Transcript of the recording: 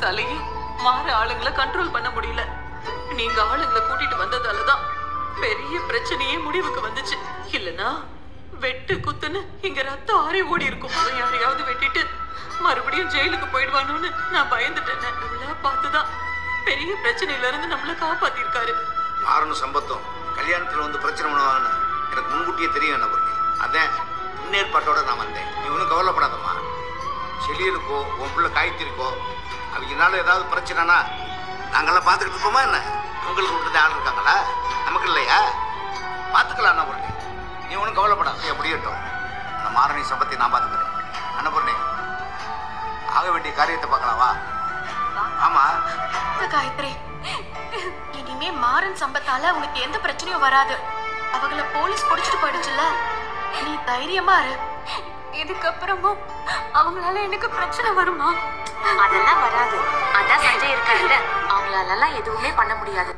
போலீஸாலேயே மாற ஆளுங்களை கண்ட்ரோல் பண்ண முடியல. நீங்க ஆளுங்களை கூட்டிட்டு வந்ததாலதான் பெரிய பிரச்சனையே முடிவுக்கு வந்துச்சு. இல்லனா வெட்டு குத்துன்னு இங்க ரத்தம் ஆறி ஓடி இருக்கும். அவன் யாரையாவது வெட்டிட்டு மறுபடியும் ஜெயிலுக்கு போயிடுவானோன்னு நான் பயந்துட்டேன். இவ்வளவு பார்த்துதான் பெரிய பிரச்சனையில இருந்து நம்மள காப்பாத்திருக்காரு. மாறணும் சம்பத்தம் கல்யாணத்துல வந்து பிரச்சனை பண்ணுவாங்கன்னு எனக்கு முன்கூட்டியே தெரியும். என்ன பண்ணி அதான் முன்னேற்பாட்டோட நான் வந்தேன். நீ ஒன்றும் கவலைப்படாதம்மா. செலியனுக்கோ உன் பிள்ளை காய்த்திருக்கோ அவங்கனால ஏதாவது பிரச்சனைனா நாங்கெல்லாம் பார்த்துக்கிட்டு இருப்போமா என்ன? உங்களுக்கு விட்டுறது ஆள் இருக்காங்களா? நமக்கு இல்லையா? பார்த்துக்கலாம் அண்ணா. நீ ஒன்றும் கவலைப்படாத. எப்படியட்டும் அந்த மாரணி சம்பத்தை நான் பார்த்துக்கிறேன். அண்ணா ஆக வேண்டிய காரியத்தை பார்க்கலாவா? ஆமா காயத்ரி, இனிமே மாறன் சம்பத்தால உனக்கு எந்த பிரச்சனையும் வராது. அவங்கள போலீஸ் பிடிச்சிட்டு போயிடுச்சுல, நீ தைரியமா இரு. இதுக்கப்புறமும் அவங்களால எனக்கு பிரச்சனை வருமா? அதெல்லாம் வராது. அதான் சஞ்சய் இருக்காருல்ல, அவங்களால எதுவுமே பண்ண முடியாது.